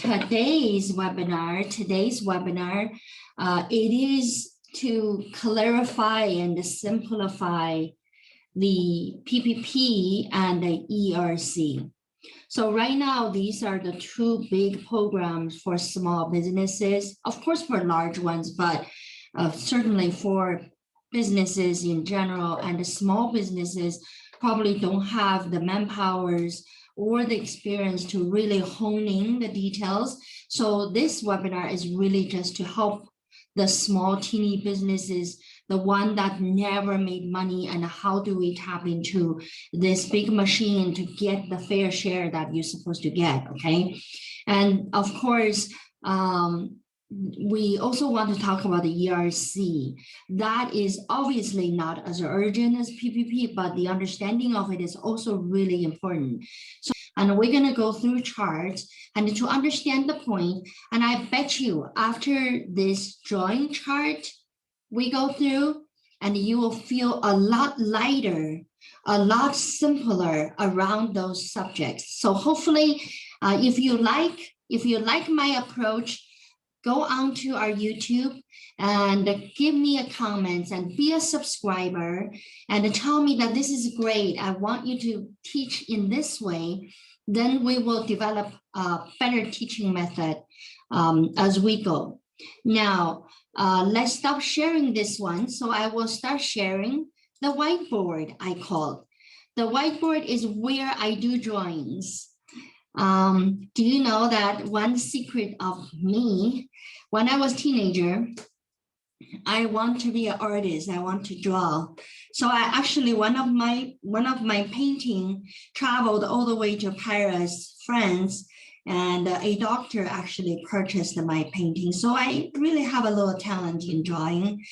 Today's webinar, it is to clarify and simplify the PPP and the ERC. So right now, these are the two big programs for small businesses, of course, for large ones, but certainly for businesses in general, and the small businesses probably don't have the manpowers or the experience to really hone in the details. So this webinar is really just to help the small teeny businesses, the one that never made money, and how do we tap into this big machine to get the fair share that you're supposed to get, okay? And of course, we also want to talk about the ERC. That is obviously not as urgent as PPP, but the understanding of it is also really important. So, and we're going to go through charts and to understand the point. And I bet you after this drawing chart we go through, and you will feel a lot lighter, a lot simpler around those subjects. So hopefully, if you like my approach, go on to our YouTube and give me a comment and be a subscriber and tell me that this is great. I want you to teach in this way. Then we will develop a better teaching method as we go. Now, let's stop sharing this one. So I will start sharing the whiteboard, I call. The whiteboard is where I do drawings. Do you know that one secret of me, when I was a teenager, I want to be an artist. I want to draw. So I actually, one of my painting traveled all the way to Paris, France, and a doctor actually purchased my painting. So I really have a little talent in drawing.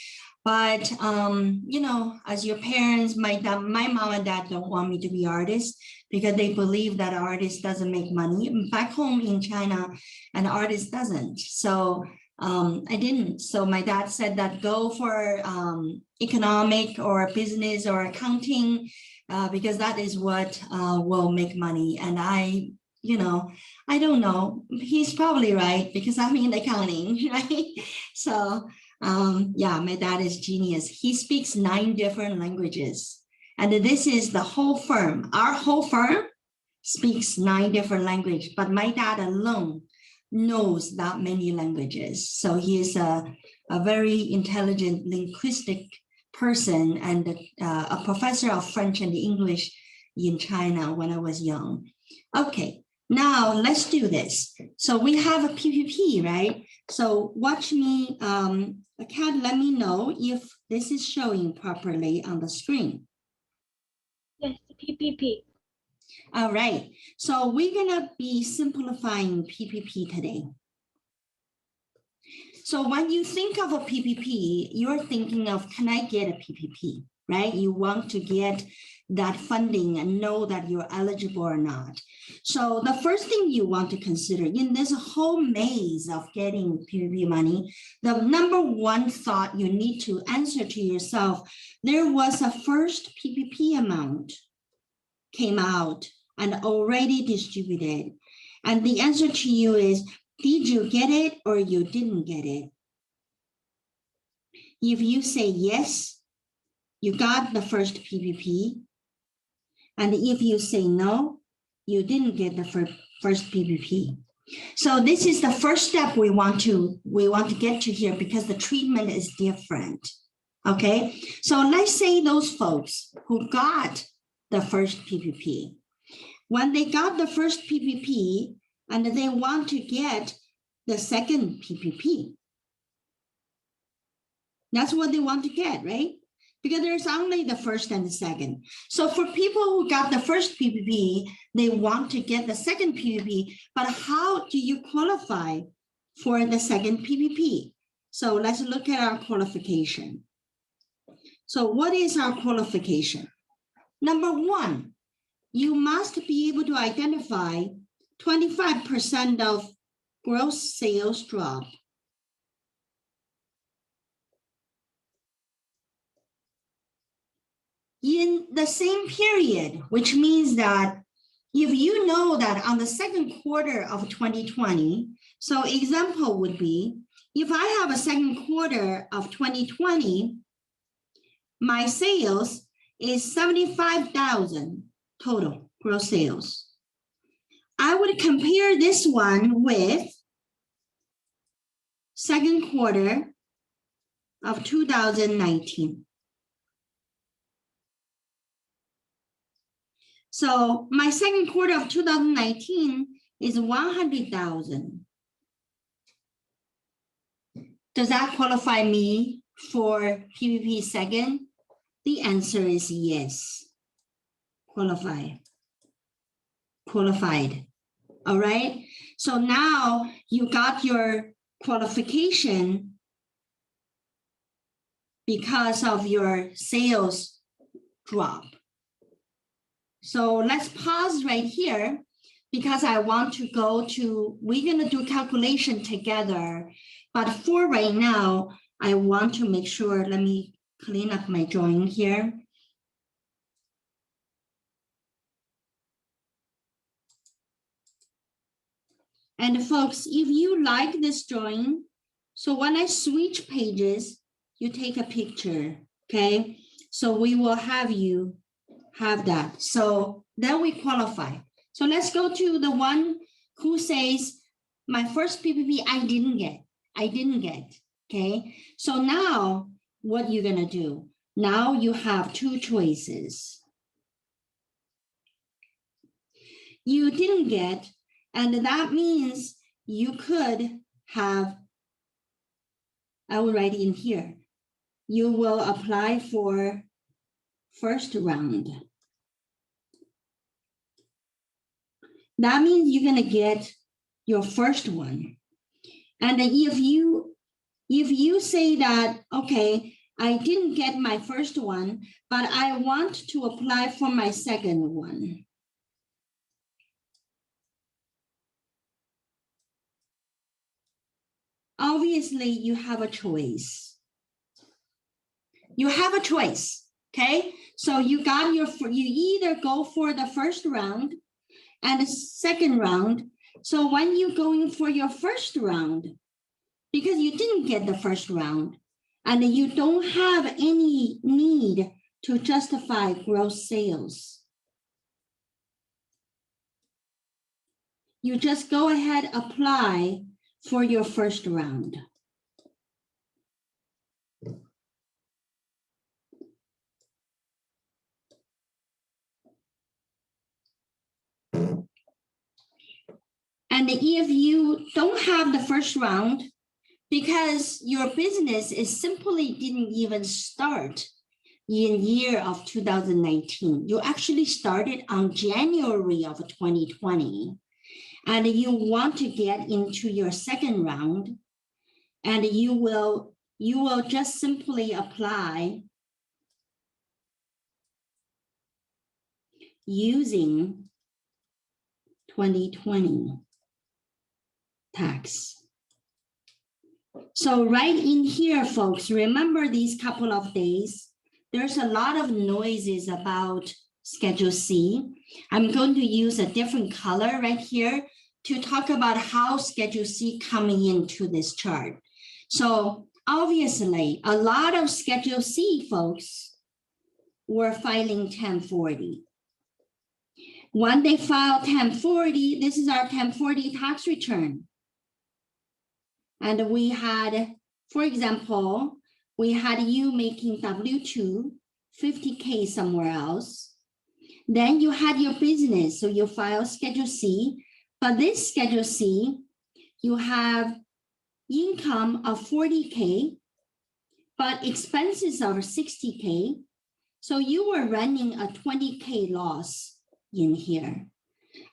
But, you know, as your parents, my mom and dad don't want me to be artists because they believe that artist doesn't make money. Back home in China, an artist doesn't. So I didn't. So my dad said that go for economic or business or accounting because that is what will make money. And I don't know. He's probably right because I'm in accounting, right? So yeah, my dad is genius. He speaks 9 different languages. And this is the whole firm. Our whole firm speaks 9 different languages, but my dad alone knows that many languages. So he is a very intelligent linguistic person and a professor of French and English in China when I was young. Okay, now let's do this. So we have a PPP, right? So watch me, Kat, let me know if this is showing properly on the screen. Yes, PPP. All right, so we're gonna be simplifying PPP today. So when you think of a PPP, you're thinking of, can I get a PPP, right? You want to get that funding and know that you're eligible or not. So the first thing you want to consider in this whole maze of getting PPP money, the number one thought you need to answer to yourself, there was a first PPP amount came out and already distributed. And the answer to you is, did you get it or you didn't get it? If you say yes, you got the first PPP. And if you say no, you didn't get the first PPP. So this is the first step we want to get to here because the treatment is different. Okay, so let's say those folks who got the first PPP, when they got the first PPP and they want to get the second PPP, that's what they want to get, right? Because there's only the first and the second. So for people who got the first PPP, they want to get the second PPP, but how do you qualify for the second PPP? So let's look at our qualification. So what is our qualification? Number one, you must be able to identify 25% of gross sales drop. In the same period, which means that if you know that on the second quarter of 2020, so example would be, if I have a second quarter of 2020, my sales is 75,000 total gross sales. I would compare this one with second quarter of 2019. So my second quarter of 2019 is 100,000. Does that qualify me for PPP second? The answer is yes. Qualified. All right. So now you got your qualification because of your sales drop. So let's pause right here because I want to go to, we're going to do calculation together. But for right now, I want to make sure, let me clean up my drawing here. And folks, if you like this drawing, so when I switch pages, you take a picture, okay? So we will have you have that. So then we qualify. So let's go to the one who says, my first PPP, I didn't get, okay? So now what you're gonna do? Now you have two choices. You didn't get, and that means you could have, I will write in here, you will apply for first round. That means you're gonna get your first one. And if you say that, okay, I didn't get my first one, but I want to apply for my second one. Obviously, you have a choice. You have a choice, okay? So you got your, you either go for the first round and the second round. So when you're going for your first round, because you didn't get the first round and you don't have any need to justify gross sales, you just go ahead, apply for your first round. And if you don't have the first round, because your business is simply didn't even start in year of 2019, you actually started on January of 2020, and you want to get into your second round, and you will just simply apply using 2020 tax. So right in here, folks, remember these couple of days, there's a lot of noises about Schedule C. I'm going to use a different color right here to talk about how Schedule C coming into this chart. So obviously, a lot of Schedule C folks were filing 1040. When they file 1040, this is our 1040 tax return. And we had, for example, we had you making W-2, 50K somewhere else. Then you had your business, so you file Schedule C. But this Schedule C, you have income of 40K, but expenses are 60K. So you were running a 20K loss in here.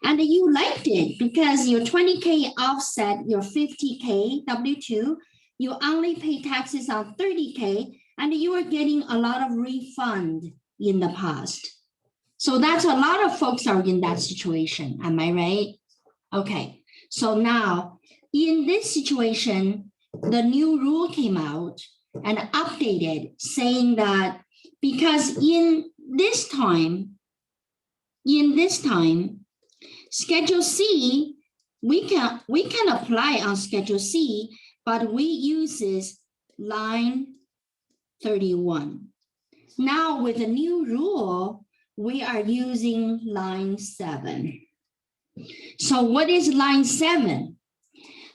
And you liked it because your 20K offset your 50K W-2, you only pay taxes on 30K, and you are getting a lot of refund in the past. So that's a lot of folks are in that situation, am I right? Okay, so now in this situation, the new rule came out and updated saying that because in this time, Schedule C, we can apply on Schedule C, but we uses line 31. Now with the new rule, we are using line 7. So what is line 7?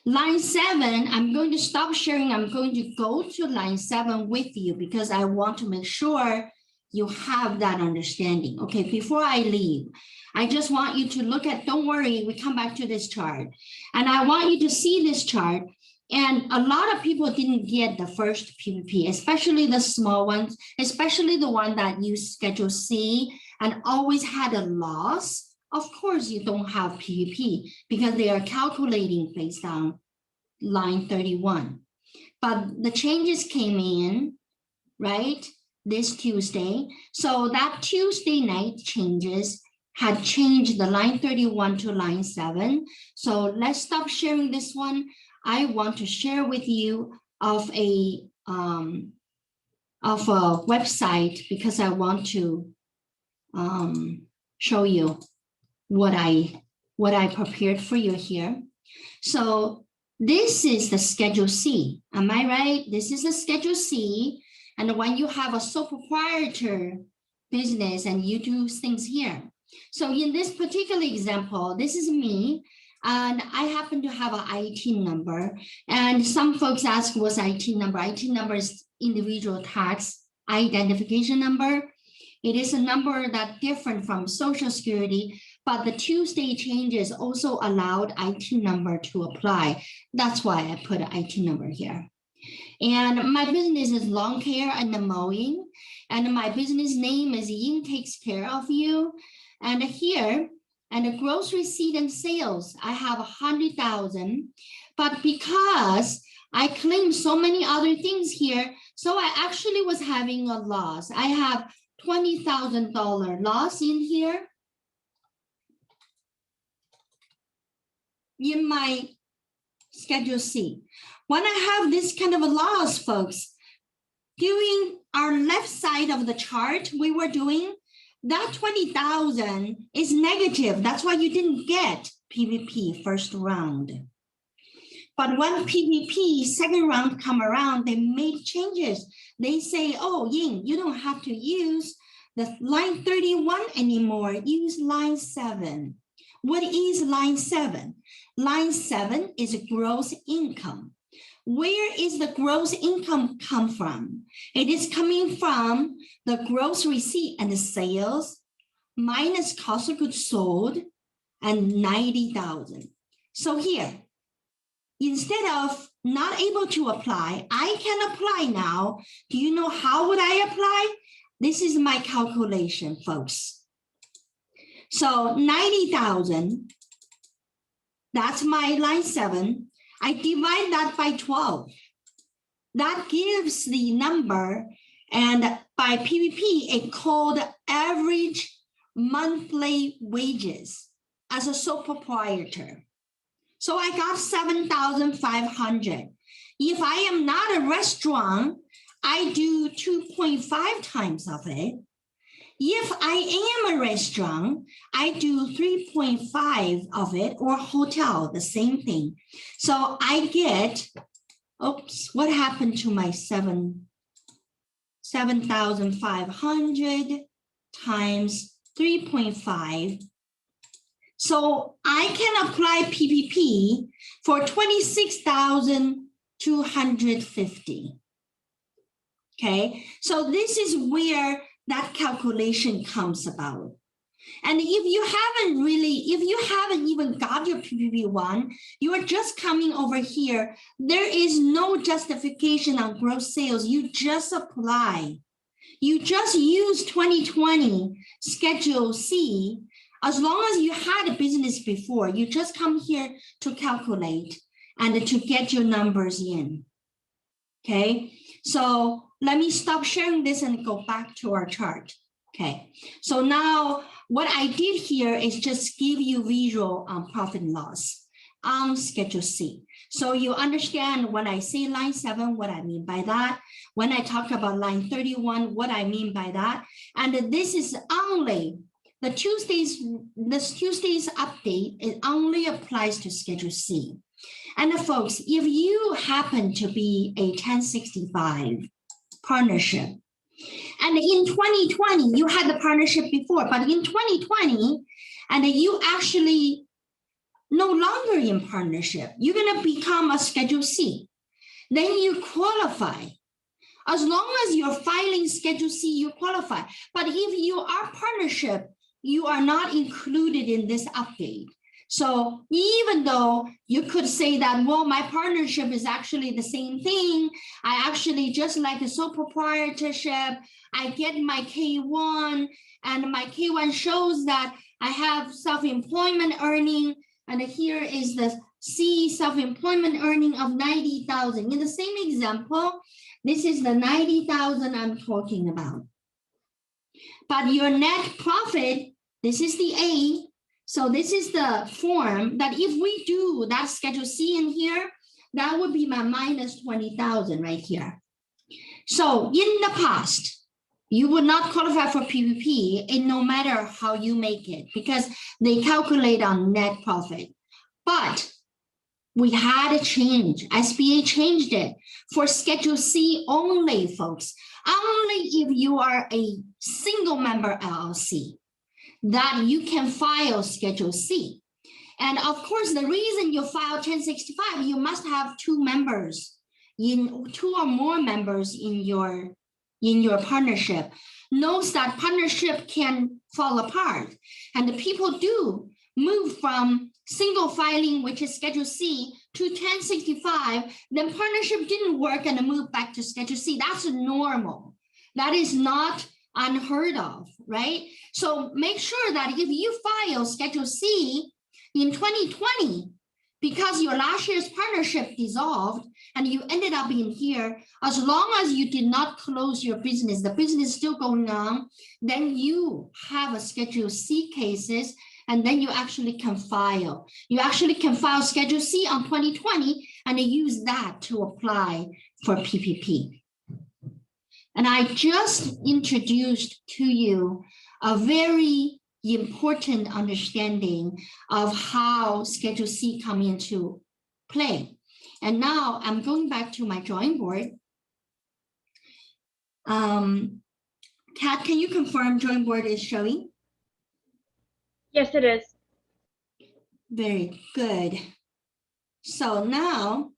Line 7, I'm going to stop sharing. I'm going to go to line 7 with you because I want to make sure you have that understanding. Okay, before I leave, I just want you to look at, don't worry, we come back to this chart. And I want you to see this chart. And a lot of people didn't get the first PPP, especially the small ones, especially the one that used Schedule C and always had a loss. Of course, you don't have PPP because they are calculating based on line 31. But the changes came in, right, this Tuesday. So that Tuesday night changes had changed the line 31 to line 7. So let's stop sharing this one. I want to share with you of a website because I want to show you what I prepared for you here. So this is the Schedule C. Am I right? This is the Schedule C. And when you have a sole proprietor business and you do things here. So in this particular example, this is me. And I happen to have an IT number. And some folks ask what's IT number. IT number is individual tax identification number. It is a number that's different from Social Security, but the Tuesday changes also allowed IT number to apply. That's why I put an IT number here. And my business is lawn care and mowing. And my business name is Ying Takes Care of You. And here, and the gross receipt and sales, I have 100,000. But because I claim so many other things here, so I actually was having a loss. I have $20,000 loss in here in my Schedule C. When I have this kind of a loss, folks, during our left side of the chart we were doing, that 20,000 is negative. That's why you didn't get PPP first round. But when PPP second round come around, they made changes. They say, oh, Ying, you don't have to use the line 31 anymore. Use line 7. What is line 7? Line 7 is gross income. Where is the gross income come from? It is coming from the gross receipt and the sales minus cost of goods sold and 90,000. So here, instead of not able to apply, I can apply now. Do you know how would I apply? This is my calculation, folks. So 90,000, that's my line 7. I divide that by 12. That gives the number, and by PPP, it called average monthly wages as a sole proprietor. So I got 7,500. If I am not a restaurant, I do 2.5 times of it. If I am a restaurant, I do 3.5 of it, or hotel, the same thing. So I get, oops, what happened to my 7,500 times 3.5. So I can apply PPP for 26,250. Okay, so this is where that calculation comes about. And if you haven't even got your PPP1, you are just coming over here. There is no justification on gross sales. You just apply. You just use 2020 Schedule C. As long as you had a business before, you just come here to calculate and to get your numbers in. Okay, so let me stop sharing this and go back to our chart. Okay, so now what I did here is just give you visual on profit and loss on Schedule C. So you understand when I say line 7, what I mean by that. When I talk about line 31, what I mean by that. And this is only this Tuesday's update, it only applies to Schedule C. And folks, if you happen to be a 1065 partnership, and in 2020, you had the partnership before, but in 2020, and you actually no longer in partnership, you're gonna become a Schedule C. Then you qualify. As long as you're filing Schedule C, you qualify. But if you are partnership, you are not included in this update. So even though you could say that, well, my partnership is actually the same thing, I actually just like a sole proprietorship, I get my K1, and my K1 shows that I have self-employment earning, and here is the C self-employment earning of 90,000. In the same example, this is the 90,000 I'm talking about. But your net profit, this is the A. So this is the form that if we do that Schedule C in here, that would be my minus 20,000 right here. So in the past, you would not qualify for PPP, and no matter how you make it, because they calculate on net profit. But we had a change. SBA changed it for Schedule C only, folks. Only if you are a single member LLC that you can file Schedule C. And of course, the reason you file 1065, you must have two or more members in your partnership. Knows that partnership can fall apart. And the people do move from single filing, which is Schedule C, to 1065, then partnership didn't work and move back to Schedule C. That's normal. That is not unheard of, right? So make sure that if you file Schedule C in 2020, because your last year's partnership dissolved and you ended up in here, as long as you did not close your business, the business is still going on, then you have a Schedule C cases, and then you actually can file. You actually can file Schedule C on 2020 and use that to apply for PPP. And I just introduced to you a very important understanding of how Schedule C come into play. And now I'm going back to my drawing board. Kat, can you confirm drawing board is showing? Yes, it is. Very good. So now,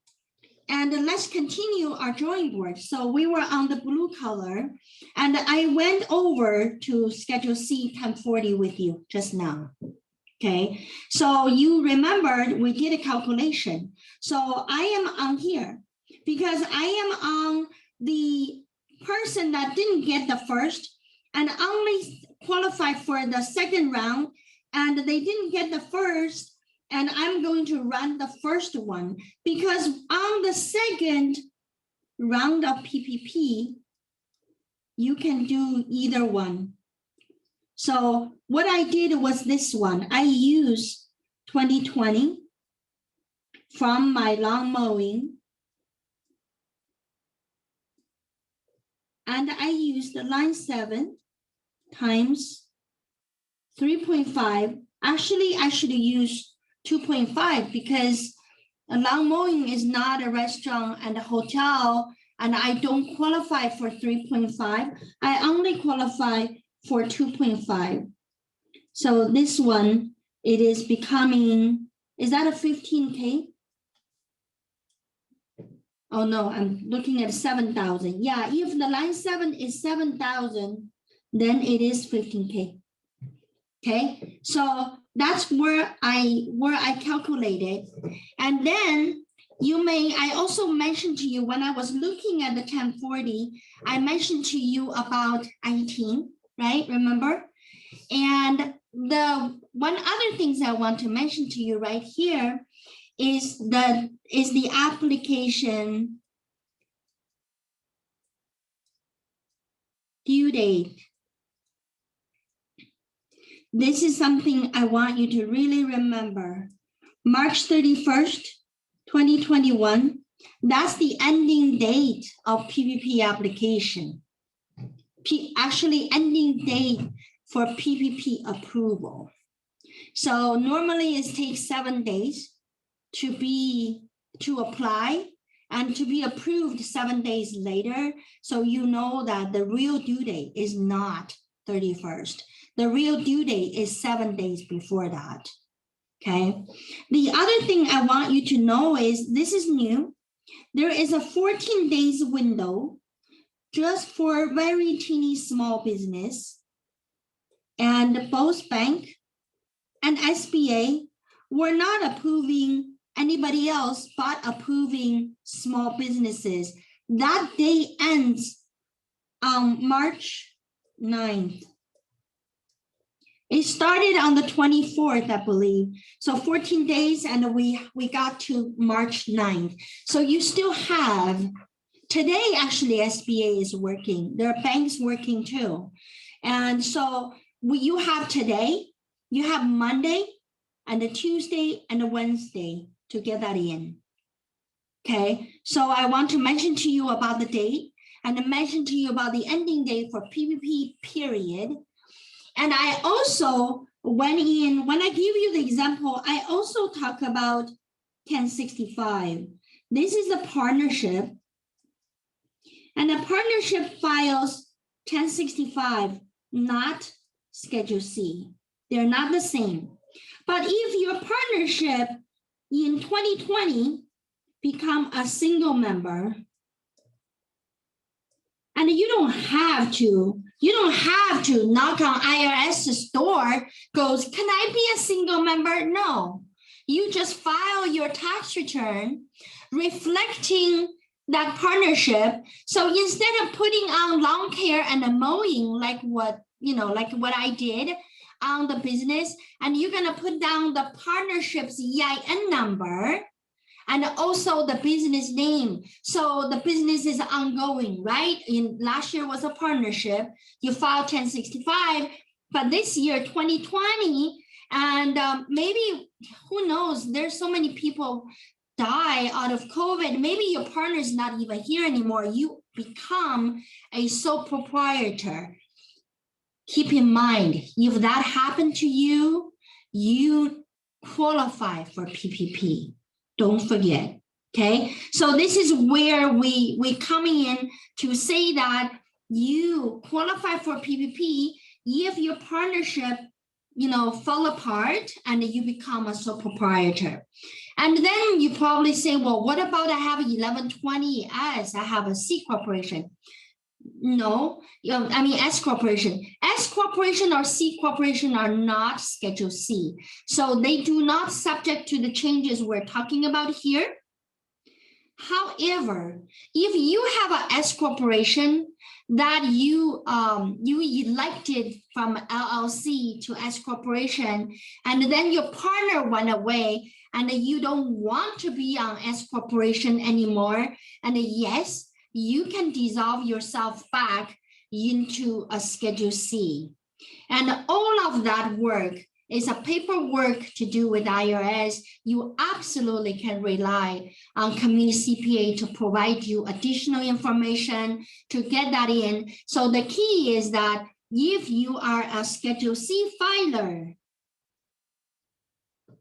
and let's continue our drawing board. So we were on the blue color, and I went over to Schedule C 1040 with you just now. Okay, so you remembered we did a calculation. So I am on here because I am on the person that didn't get the first and only qualified for the second round, and they didn't get the first, and I'm going to run the first one because on the second round of PPP, you can do either one. So what I did was this one. I used 2020 from my lawn mowing, and I used the line 7 times 3.5. Actually, I should use 2.5 because a lawn mowing is not a restaurant and a hotel, and I don't qualify for 3.5. I only qualify for 2.5. So this one, it is becoming, is that a 15K? Oh no, I'm looking at 7,000. Yeah, if the line 7 is 7,000, then it is 15K. Okay, so that's where I calculated. And then you may, I also mentioned to you when I was looking at the 1040, I mentioned to you about ITIN, right? Remember? And the one other things I want to mention to you right here is the application due date. This is something I want you to really remember. March 31st, 2021, that's the ending date of PPP application. Actually ending date for PPP approval. So normally it takes 7 days to apply and to be approved 7 days later. So you know that the real due date is not 31st. The real due date is 7 days before that. Okay. The other thing I want you to know is this is new. There is a 14 days window just for very teeny small business. And both bank and SBA were not approving anybody else but approving small businesses. That day ends on March 9th. It started on the 24th, I believe. So 14 days and we got to March 9th. So you still have, today actually SBA is working. There are banks working too. And so you have today, you have Monday and a Tuesday and a Wednesday to get that in. Okay, so I want to mention to you about the date and mention to you about the ending date for PPP period. And I also went in, when I give you the example, I also talk about 1065. This is a partnership. And a partnership files 1065, not Schedule C. They're not the same. But if your partnership in 2020 become a single member, and you don't have to knock on IRS's door, goes, can I be a single member? No, you just file your tax return reflecting that partnership. So instead of putting on lawn care and mowing like what I did on the business, and you're gonna put down the partnership's EIN number and also the business name. So the business is ongoing, right? In last year was a partnership, you filed 1065, but this year 2020, and maybe, who knows, there's so many people die out of COVID. Maybe your partner is not even here anymore. You become a sole proprietor. Keep in mind, if that happened to you, you qualify for PPP. Don't forget, okay? So this is where we coming in to say that you qualify for PPP if your partnership, fall apart and you become a sole proprietor. And then you probably say, well, what about I have 1120S, I have a C corporation. No, S corporation. S corporation or C corporation are not Schedule C. So they do not subject to the changes we're talking about here. However, if you have a S corporation that you elected from LLC to S corporation, and then your partner went away and you don't want to be on S corporation anymore, and yes, you can dissolve yourself back into a Schedule C. And all of that work is a paperwork to do with IRS. You absolutely can rely on Community CPA to provide you additional information to get that in. So the key is that if you are a Schedule C filer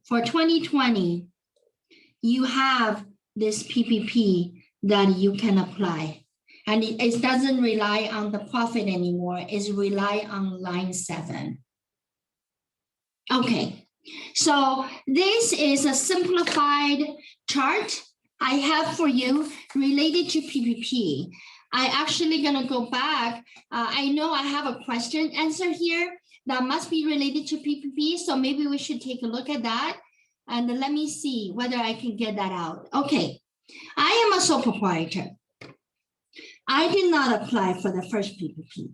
for 2020, you have this PPP that you can apply. And it doesn't rely on the profit anymore, it's rely on line 7. Okay, so this is a simplified chart I have for you related to PPP. I actually gonna go back. I know I have a question answer here that must be related to PPP, so maybe we should take a look at that. And let me see whether I can get that out. Okay. I am a sole proprietor. I did not apply for the first PPP.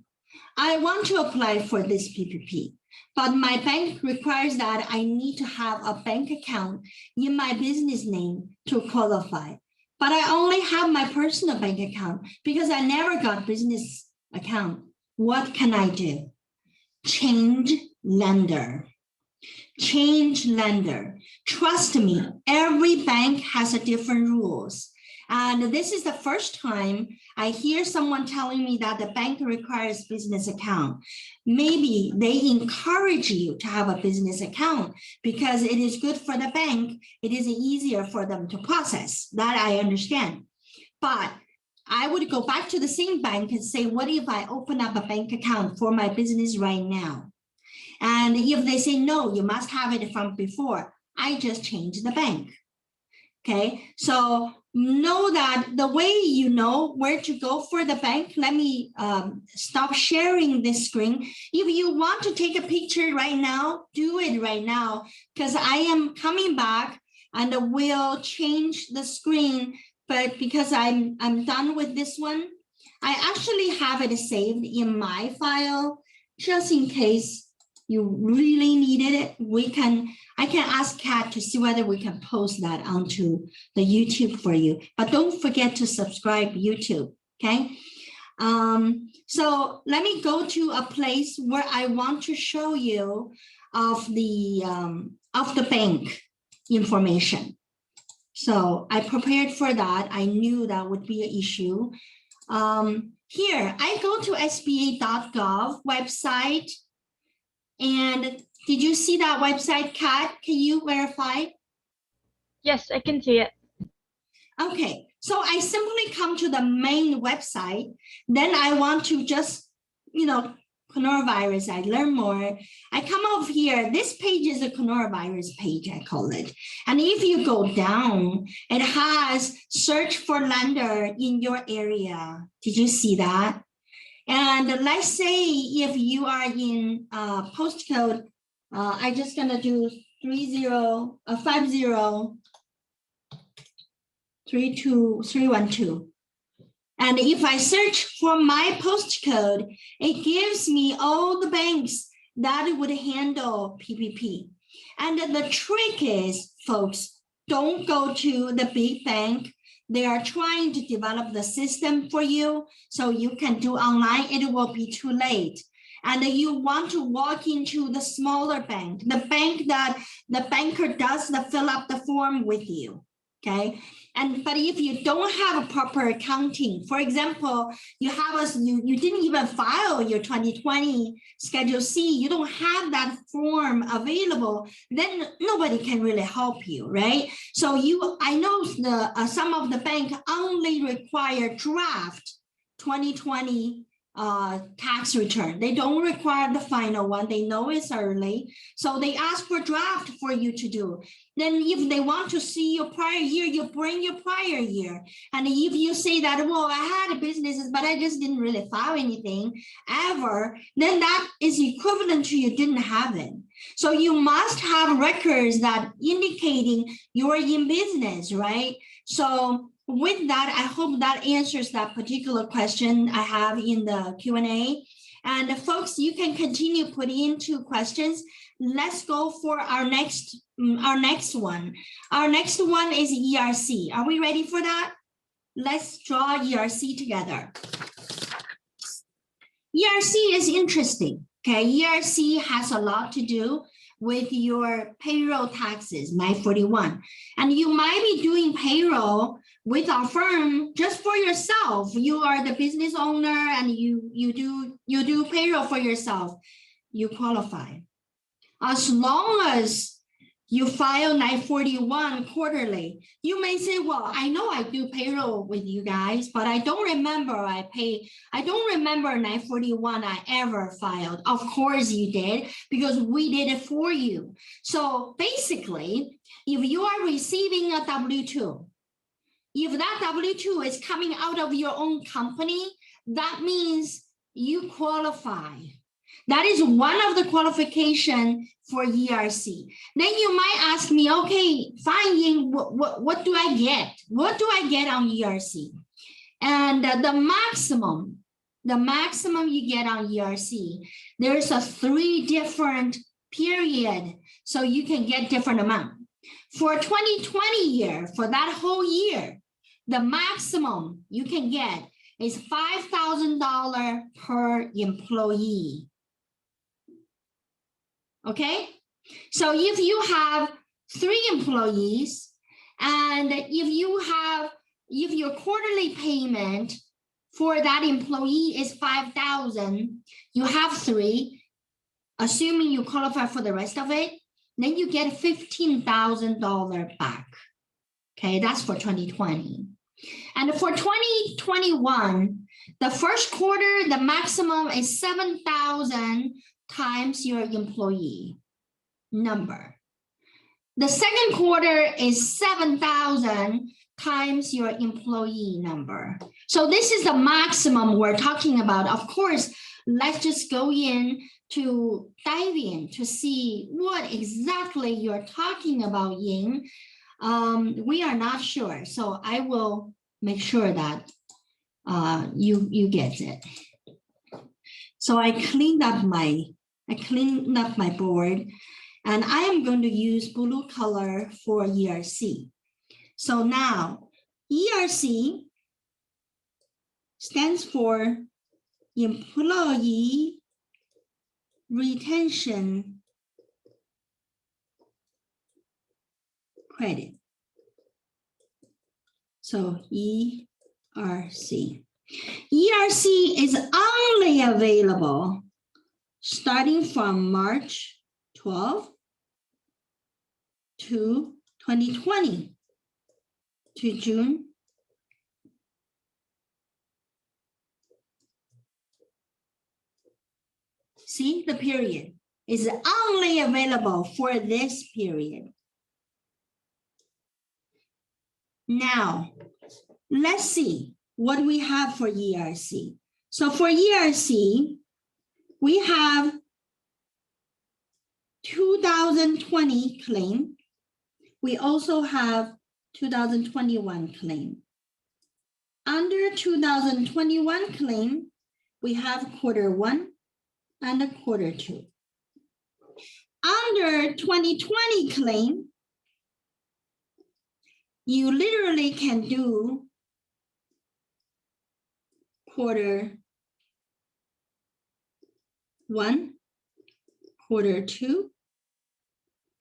I want to apply for this PPP, but my bank requires that I need to have a bank account in my business name to qualify. But I only have my personal bank account because I never got business account. What can I do? Change lender. Change lender. Trust me, every bank has a different rules. And this is the first time I hear someone telling me that the bank requires business account. Maybe they encourage you to have a business account because it is good for the bank. It is easier for them to process. That I understand. But I would go back to the same bank and say, what if I open up a bank account for my business right now? And if they say, no, you must have it from before, I just change the bank. Okay, so know that the way you know where to go for the bank, let me stop sharing this screen. If you want to take a picture right now, do it right now, because I am coming back and will change the screen. But because I'm done with this one, I actually have it saved in my file, just in case you really needed it. I can ask Kat to see whether we can post that onto the YouTube for you, but don't forget to subscribe YouTube, okay? So let me go to a place where I want to show you of the bank information. So I prepared for that. I knew that would be an issue. Here, I go to SBA.gov website. And did you see that website, Kat? Can you verify? Yes, I can see it. Okay, so I simply come to the main website. Then I want to just, coronavirus, I learn more. I come over here. This page is a coronavirus page, I call it. And if you go down, it has search for lender in your area. Did you see that? And let's say if you are in postcode, I'm just gonna do 5032312. And if I search for my postcode, it gives me all the banks that would handle PPP. And the trick is, folks, don't go to the big bank. They are trying to develop the system for you so you can do online. It will be too late. And you want to walk into the smaller bank, the bank that the banker does fill up the form with you, okay? But if you don't have a proper accounting, for example, you didn't even file your 2020 Schedule C, you don't have that form available, then nobody can really help you, right? So I know some of the bank only require draft 2020 tax return. They don't require the final one. They know it's early. So they ask for draft for you to do. Then if they want to see your prior year, you bring your prior year. And if you say that, well, I had businesses, but I just didn't really file anything ever, then that is equivalent to you didn't have it. So you must have records that indicating you're in business, right? So with that, I hope that answers that particular question I have in the Q&A. And folks, you can continue putting into questions. Let's go for our next one. Our next one is ERC. Are we ready for that? Let's draw ERC together. ERC is interesting. Okay, ERC has a lot to do with your payroll taxes, 941. And you might be doing payroll with our firm just for yourself. You are the business owner and you do payroll for yourself. You qualify. As long as you file 941 quarterly, you may say, well, I know I do payroll with you guys, but I don't remember I don't remember 941 I ever filed. Of course you did, because we did it for you. So basically, if you are receiving a W-2, if that W-2 is coming out of your own company, that means you qualify. That is one of the qualifications for ERC. Then you might ask me, okay, fine, Ying, what do I get? What do I get on ERC? And the maximum you get on ERC, there's 3 different period, so you can get different amount. For 2020 year, for that whole year, the maximum you can get is $5,000 per employee. Okay, so if you have 3 employees and if you have if your quarterly payment for that employee is 5,000, you have 3, assuming you qualify for the rest of it, then you get $15,000 back. Okay, that's for 2020. And for 2021, the first quarter, the maximum is 7,000 times your employee number. The second quarter is 7,000 times your employee number. So this is the maximum we're talking about. Of course, let's just go in to dive in to see what exactly you're talking about, Ying. We are not sure, so I will make sure that you get it. So I cleaned up my board, and I am going to use blue color for ERC. So now ERC stands for Employee Retention Credit. So ERC. ERC is only available starting from March 12 to 2020 to June. See, the period is only available for this period. Now, let's see what we have for ERC. So for ERC, we have 2020 claim. We also have 2021 claim. Under 2021 claim, we have quarter 1 and a quarter 2. Under 2020 claim, you literally can do quarter 1, quarter 2,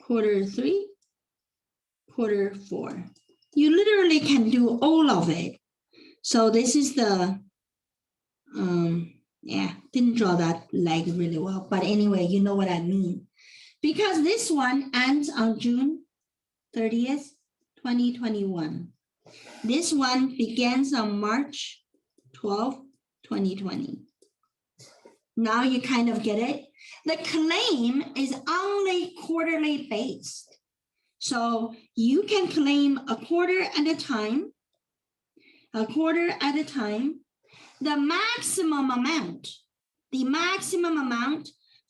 quarter 3, quarter 4. You literally can do all of it. So this is the, didn't draw that leg really well, but anyway, you know what I mean. Because this one ends on June 30th, 2021. This one begins on March 12, 2020. Now you kind of get it. The claim is only quarterly based. So you can claim a quarter at a time, The maximum amount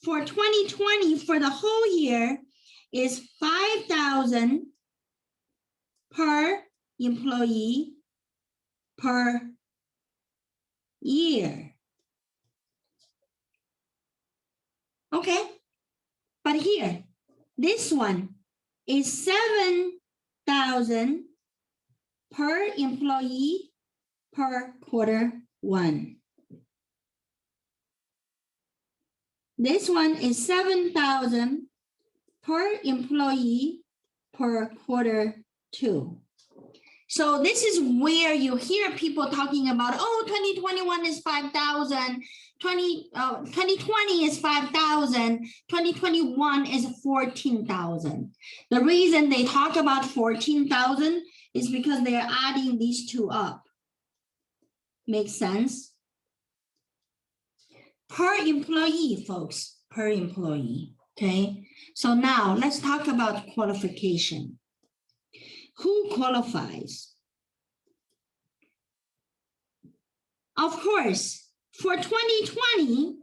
for 2020 for the whole year is 5,000 per employee per year. Okay, but here, this one is 7,000 per employee per quarter 1. This one is 7,000 per employee per quarter 2. So this is where you hear people talking about, oh, 2021 is 5,000, 2020 is 5,000, 2021 is 14,000. The reason they talk about 14,000 is because they're adding these two up. Makes sense? Per employee, folks, per employee, okay? So now let's talk about qualification. Who qualifies? Of course, for 2020,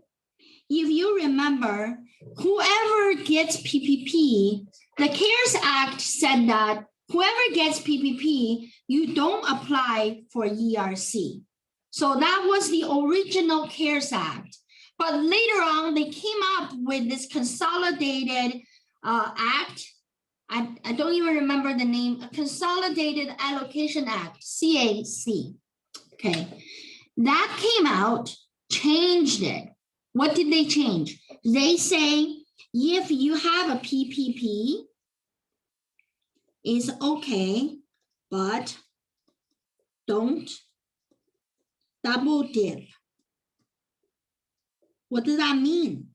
if you remember, whoever gets PPP, the CARES Act said that whoever gets PPP, you don't apply for ERC. So that was the original CARES Act. But later on, they came up with this consolidated act. I don't even remember the name, a Consolidated Allocation Act, CAC. Okay, that came out, changed it. What did they change? They say if you have a PPP, it's okay, but don't double dip. What does that mean?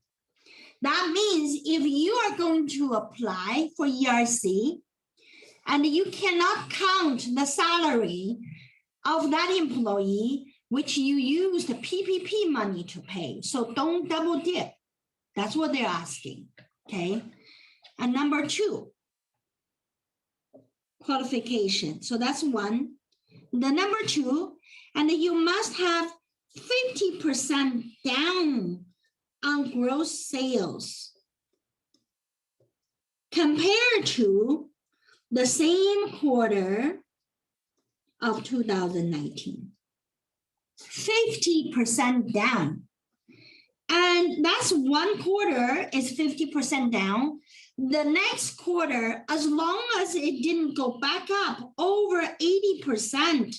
That means if you are going to apply for ERC and you cannot count the salary of that employee, which you use the PPP money to pay. So don't double dip. That's what they're asking, okay? And number 2, qualification. So that's 1. The number 2, and you must have 50% down on gross sales compared to the same quarter of 2019. 50% down. And that's 1 quarter is 50% down. The next quarter, as long as it didn't go back up over 80%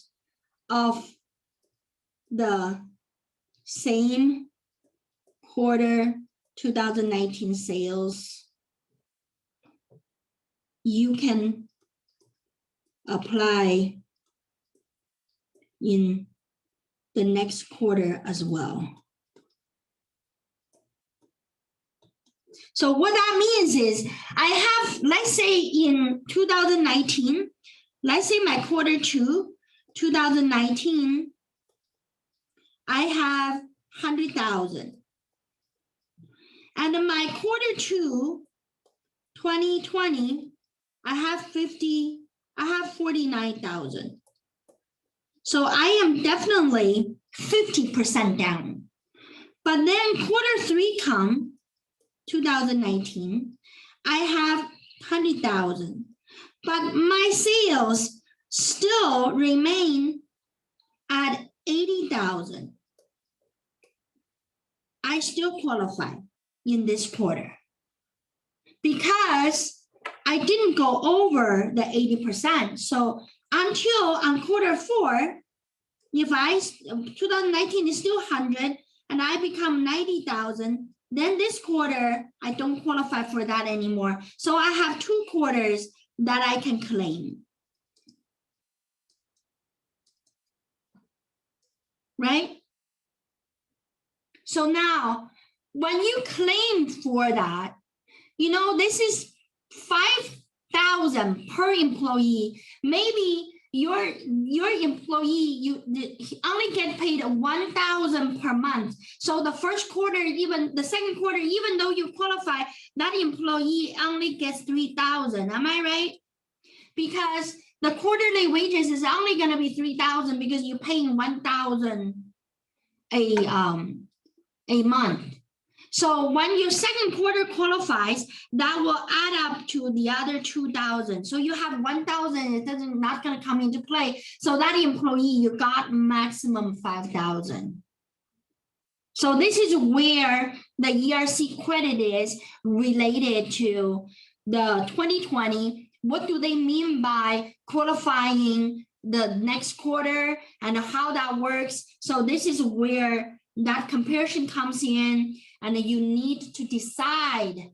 of the same quarter 2019 sales, you can apply in the next quarter as well. So what that means is I have, let's say in 2019, let's say my quarter 2, 2019, I have 100,000. And in my quarter 2, 2020, I have 49,000. So I am definitely 50% down. But then quarter 3 come 2019, I have 100,000. But my sales still remain at 80,000. I still qualify in this quarter because I didn't go over the 80%. So until on quarter 4, if 2019 is still 100 and I become 90,000, then this quarter I don't qualify for that anymore. So I have 2 quarters that I can claim. Right? So now, when you claim for that, you know, this is 5,000 per employee. Maybe your employee, you only get paid 1,000 per month. So the first quarter, even the second quarter, even though you qualify, that employee only gets 3,000. Am I right? Because the quarterly wages is only going to be 3,000 because you're paying 1,000 a month. So when your second quarter qualifies, that will add up to the other 2,000. So you have 1,000, it doesn't not going to come into play. So that employee, you got maximum 5,000. So this is where the ERC credit is related to the 2020. What do they mean by qualifying the next quarter and how that works? So this is where that comparison comes in, and you need to decide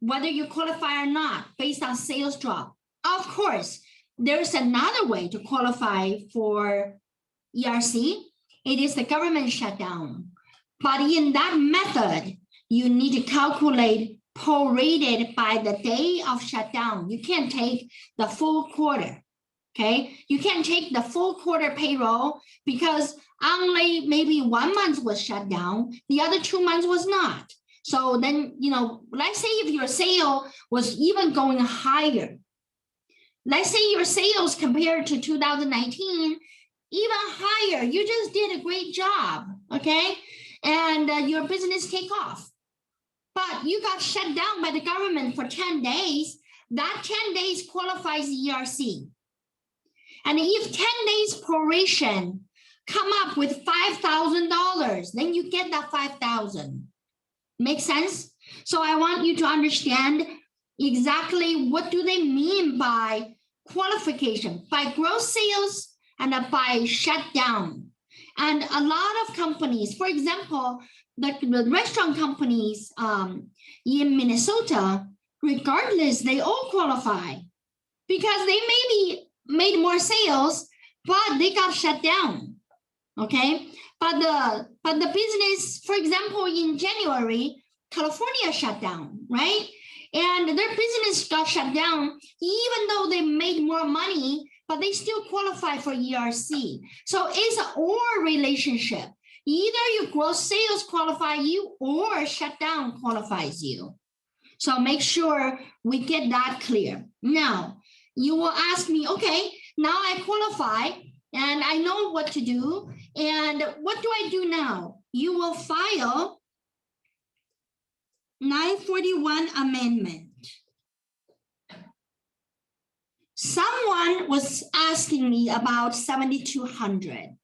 whether you qualify or not based on sales drop. Of course, there's another way to qualify for ERC. It is the government shutdown. But in that method, you need to calculate prorated by the day of shutdown. You can't take the full quarter, okay? You can't take the full quarter payroll because only maybe 1 month was shut down, the other 2 months was not. So then, you know, let's say if your sale was even going higher, let's say your sales compared to 2019, even higher, you just did a great job, okay? And your business take off. But you got shut down by the government for 10 days, that 10 days qualifies ERC. And if 10 days proration come up with $5,000, then you get that 5,000. Make sense? So I want you to understand exactly what do they mean by qualification, by gross sales and by shutdown. And a lot of companies, for example, the restaurant companies in Minnesota, regardless, they all qualify because they maybe made more sales, but they got shut down. Okay, but the business, for example, in January, California shut down, right? And their business got shut down, even though they made more money, but they still qualify for ERC. So it's an or relationship. Either your gross sales qualify you or shutdown qualifies you. So make sure we get that clear. Now, you will ask me, okay, now I qualify and I know what to do. And what do I do now? You will file 941 amendment. Someone was asking me about 7200.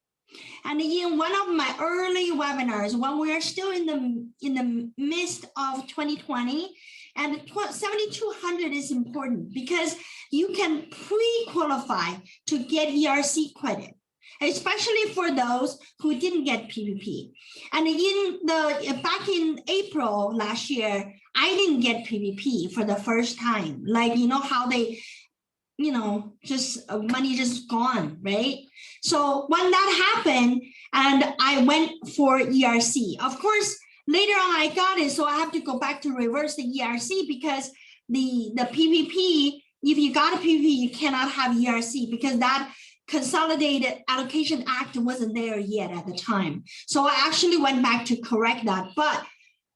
And in one of my early webinars, when we are still in the midst of 2020, and 7200 is important because you can pre-qualify to get ERC credit, especially for those who didn't get PPP. And back in April last year, I didn't get PPP for the first time. Like, you know how they, just money just gone, right? So when that happened, and I went for ERC, of course, later on I got it, so I have to go back to reverse the ERC because the PPP, if you got a PPP, you cannot have ERC because that Consolidated Allocation Act wasn't there yet at the time. So I actually went back to correct that. But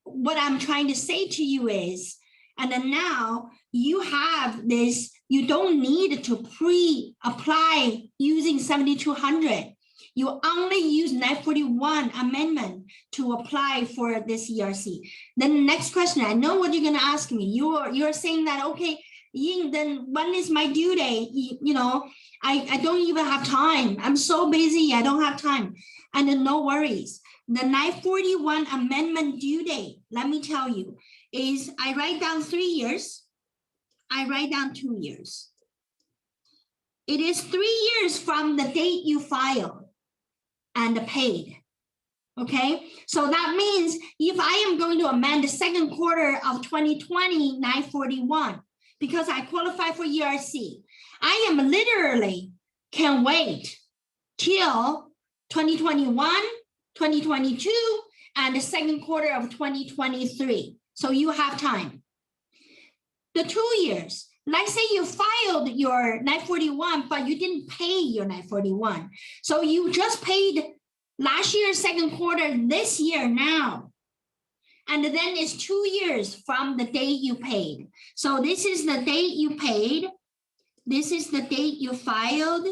what I'm trying to say to you is, and then now you have this, you don't need to pre-apply using 7200. You only use 941 amendment to apply for this ERC. Then the next question, I know what you're going to ask me. You're saying that, okay, Ying, then when is my due date? I don't even have time. I'm so busy, I don't have time. And then no worries. The 941 amendment due date, let me tell you, is I write down 3 years. I write down 2 years. It is 3 years from the date you filed and paid. Okay, so that means if I am going to amend the second quarter of 2020, 941, because I qualify for ERC, I am literally can wait till 2021, 2022, and the second quarter of 2023. So you have time. The 2 years, let's say you filed your 941, but you didn't pay your 941. So you just paid last year's second quarter this year now. And then it's 2 years from the date you paid. So this is the date you paid. This is the date you filed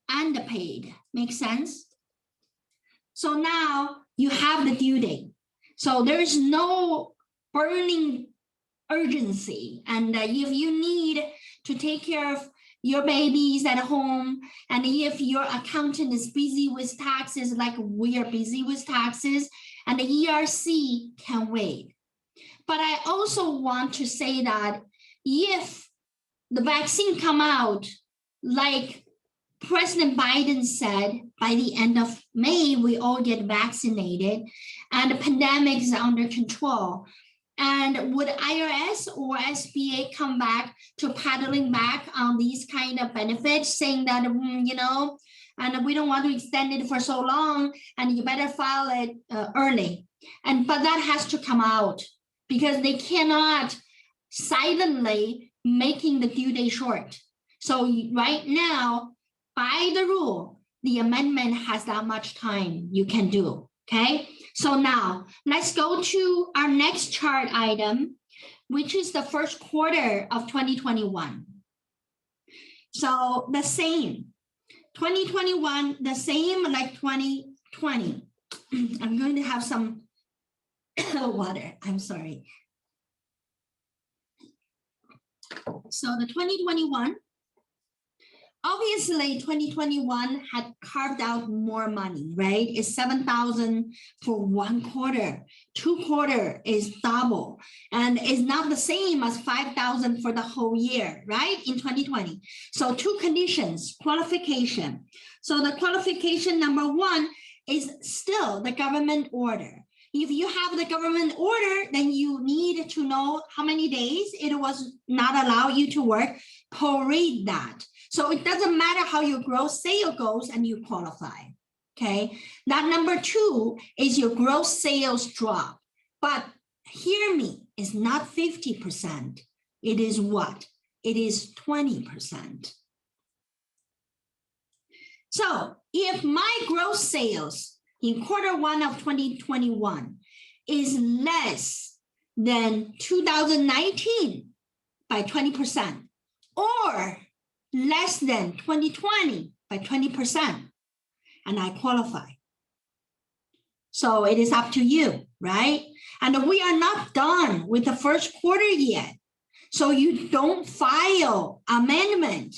and paid. Make sense? So now you have the due date. So there is no burning urgency. And if you need to take care of your babies at home, and if your accountant is busy with taxes, like we are busy with taxes, and the ERC can wait. But I also want to say that if the vaccine come out, like President Biden said, by the end of May, we all get vaccinated and the pandemic is under control. And would IRS or SBA come back to paddling back on these kind of benefits, saying that, and we don't want to extend it for so long, and you better file it early. But that has to come out because they cannot silently making the due date short. So right now, by the rule, the amendment has that much time you can do, okay? So now let's go to our next chart item, which is the first quarter of 2021. So the same, 2021, the same like 2020. I'm going to have some water, I'm sorry. So the 2021, obviously 2021 had carved out more money, right? It's 7,000 for 1 quarter. 2 quarter is double, and it's not the same as 5,000 for the whole year, right? In 2020. So 2 conditions, qualification. So the qualification number 1 is still the government order. If you have the government order, then you need to know how many days it was not allow you to work, prorate that. So it doesn't matter how your gross sale goes and you qualify. Okay, that number 2 is your gross sales drop. But hear me, it's not 50%. It is what? It is 20%. So if my gross sales in Q1 of 2021 is less than 2019 by 20%, or less than 2020 by 20%, and I qualify. So it is up to you, right? And we are not done with the first quarter yet. So you don't file amendment.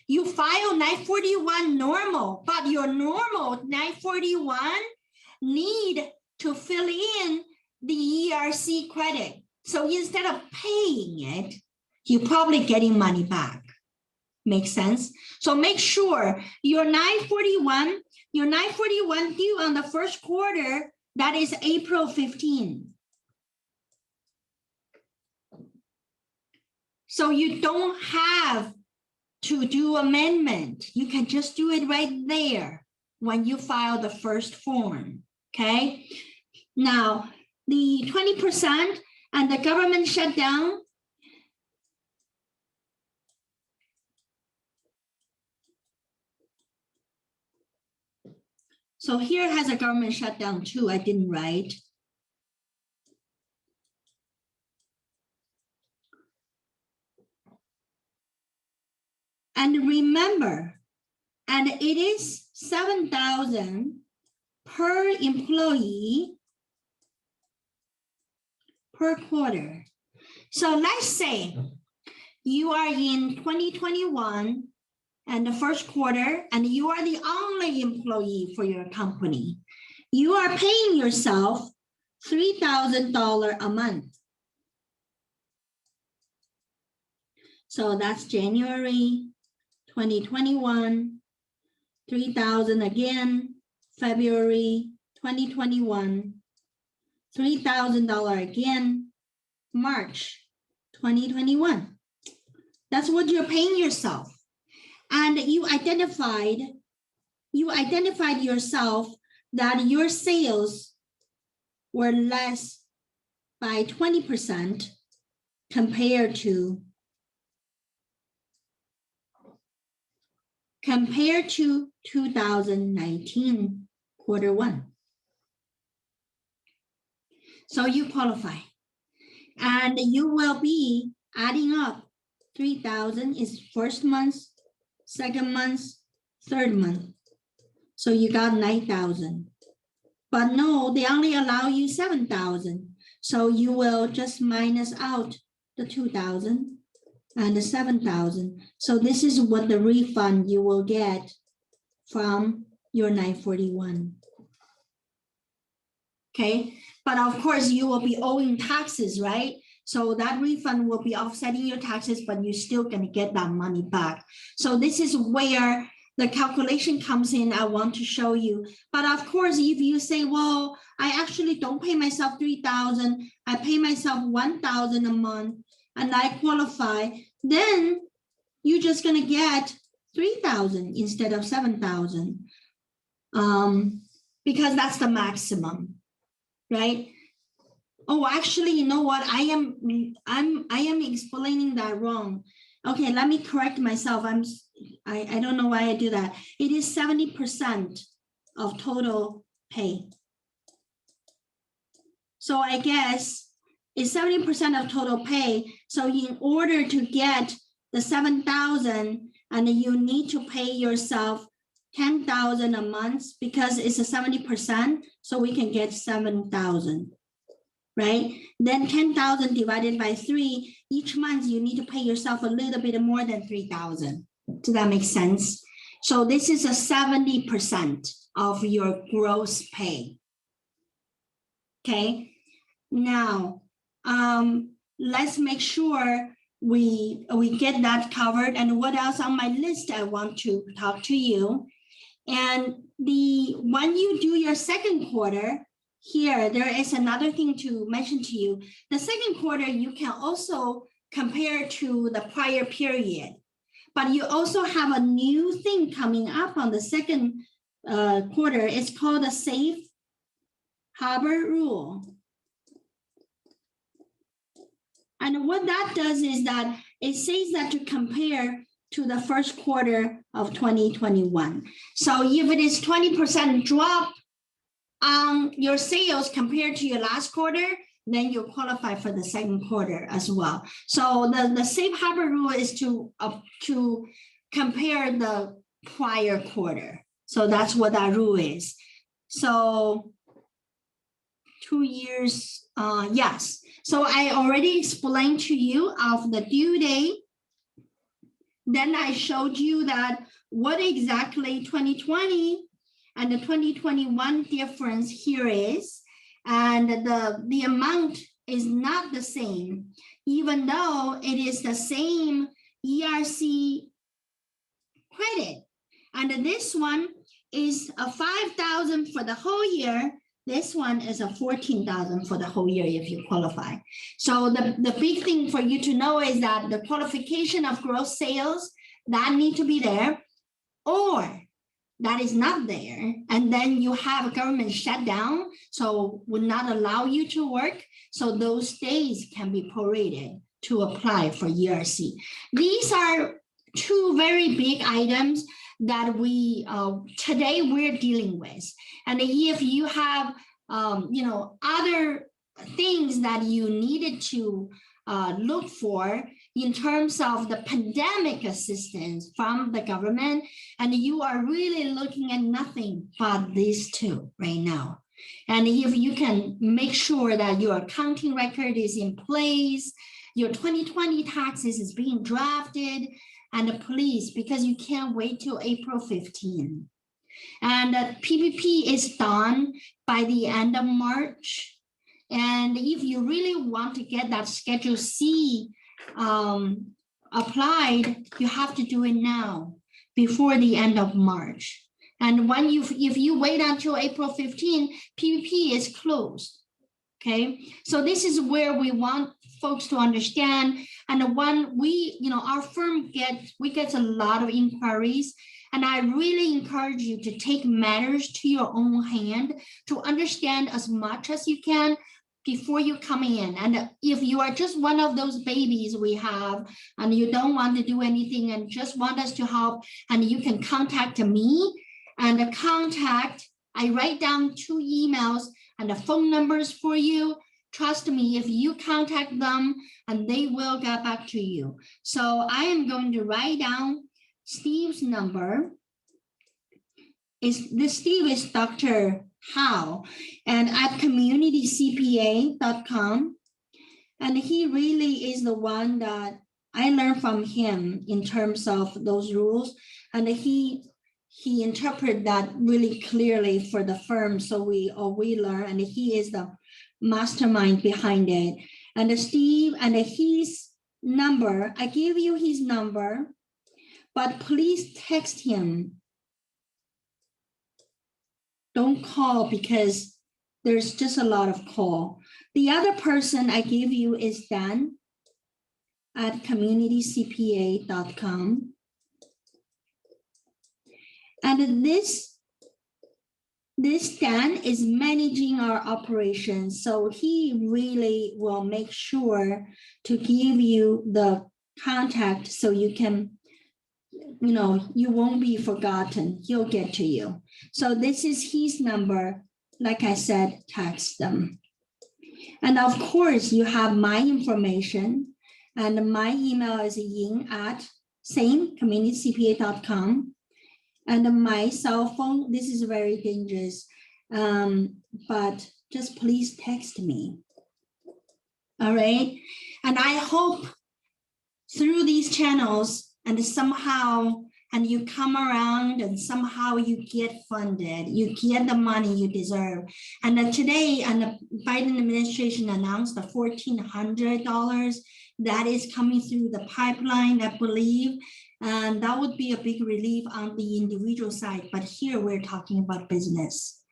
You file 941 normal, but your normal 941 need to fill in the ERC credit. So instead of paying it, you're probably getting money back. Makes sense? So make sure your 941 due on the first quarter, that is April 15. So you don't have to do amendment. You can just do it right there when you file the first form, okay? Now, the 20% and the government shutdown, so here has a government shutdown too, I didn't write. And remember, and it is $7,000 per employee per quarter. So let's say you are in 2021 and the first quarter, and you are the only employee for your company. You are paying yourself $3,000 a month. So that's January 2021, 3,000 again, February 2021, $3,000 again, March 2021. That's what you're paying yourself. And you identified yourself that your sales were less by 20% compared to 2019 Q1. So you qualify, and you will be adding up 3,000 is first month, second month, third month. So you got 9,000. But no, they only allow you 7,000. So you will just minus out the 2,000 and the 7,000. So this is what the refund you will get from your 941. Okay, but of course you will be owing taxes, right? So that refund will be offsetting your taxes, but you're still going to get that money back. So this is where the calculation comes in. I want to show you. But of course, if you say, well, I actually don't pay myself 3,000, I pay myself 1,000 a month, and I qualify, then you're just going to get 3,000 instead of 7,000, because that's the maximum, right? Oh, actually, you know what? I am explaining that wrong. Okay, let me correct myself. I don't know why I do that. It is 70% of total pay. So I guess it's 70% of total pay. So in order to get the 7,000, and you need to pay yourself 10,000 a month because it's a 70%. So we can get 7,000. Right? Then 10,000 divided by 3, each month you need to pay yourself a little bit more than 3,000. Does that make sense? So this is a 70% of your gross pay. Okay, now let's make sure we get that covered. And what else on my list I want to talk to you. And when you do your second quarter, here, there is another thing to mention to you. The second quarter, you can also compare to the prior period. but you also have a new thing coming up on the second quarter. It's called the safe harbor rule. And what that does is that it says that to compare to the first quarter of 2021. So if it is 20% drop on your sales compared to your last quarter, then you qualify for the second quarter as well. So the safe harbor rule is to compare the prior quarter. So that's what that rule is. So 2 years, yes. So I already explained to you of the due date. Then I showed you that what exactly 2020 and the 2021 difference here is, and the amount is not the same, even though it is the same ERC credit. And this one is a 5,000 for the whole year. This one is a 14,000 for the whole year if you qualify. So the big thing for you to know is that the qualification of gross sales, that need to be there, or that is not there. And then you have a government shutdown, so would not allow you to work. So those days can be prorated to apply for ERC. These are two very big items that we today we're dealing with. And if you have other things that you needed to look for in terms of the pandemic assistance from the government, and you are really looking at nothing but these two right now. And if you can make sure that your accounting record is in place, your 2020 taxes is being drafted, and please, because you can't wait till April 15. And PPP is done by the end of March. And if you really want to get that Schedule C applied, you have to do it now before the end of March. And when if you wait until April 15, PPP is closed. Okay, so this is where we want folks to understand. And when we, our firm gets a lot of inquiries, and I really encourage you to take matters to your own hand to understand as much as you can before you come in. And if you are just one of those babies we have, and you don't want to do anything and just want us to help, and you can contact me, and I write down 2 emails and the phone numbers for you. Trust me, if you contact them, and they will get back to you. So I am going to write down Steve's number. Steve is Dr. Howe, and at communitycpa.com. And he really is the one that I learned from him in terms of those rules. And he interpreted that really clearly for the firm. So we learn, and he is the mastermind behind it. And Steve, and his number, I give you his number, but please text him. Don't call, because there's just a lot of call. The other person I give you is Dan at communitycpa.com. And this Dan is managing our operations. So he really will make sure to give you the contact so you can, you won't be forgotten. He'll get to you. So this is his number. Like I said, text them. And of course, you have my information. And my email is Ying at communitycpa.com. And my cell phone, this is very dangerous, but just please text me. All right. And I hope through these channels and somehow, and you come around and somehow you get funded, you get the money you deserve. And today, and the Biden administration announced the $1,400 that is coming through the pipeline, I believe. And that would be a big relief on the individual side. But here we're talking about business.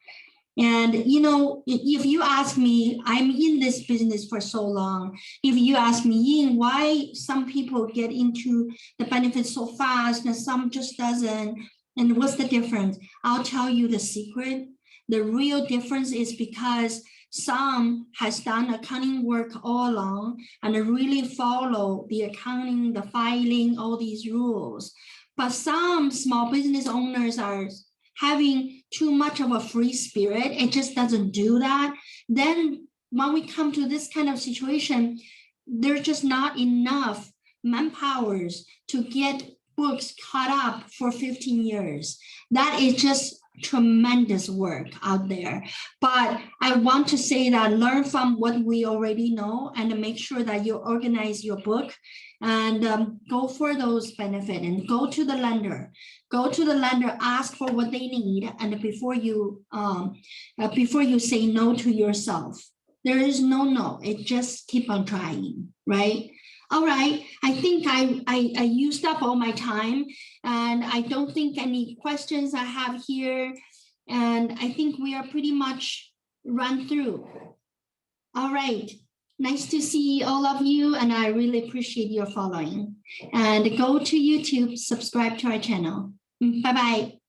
And, if you ask me, I'm in this business for so long. If you ask me, Ying, why some people get into the benefits so fast and some just doesn't, and what's the difference? I'll tell you the secret. The real difference is because some has done accounting work all along and really follow the accounting, the filing, all these rules. But some small business owners are having too much of a free spirit, it just doesn't do that. Then when we come to this kind of situation, there's just not enough manpowers to get books caught up for 15 years. That is just tremendous work out there. But I want to say that learn from what we already know and make sure that you organize your book and go for those benefits and go to the lender. Go to the lender, ask for what they need, and before you say no to yourself. There is no. It just keep on trying, right? All right, I think I used up all my time, and I don't think any questions I have here, and I think we are pretty much run through. All right, nice to see all of you, and I really appreciate your following. And go to YouTube, subscribe to our channel. Bye-bye.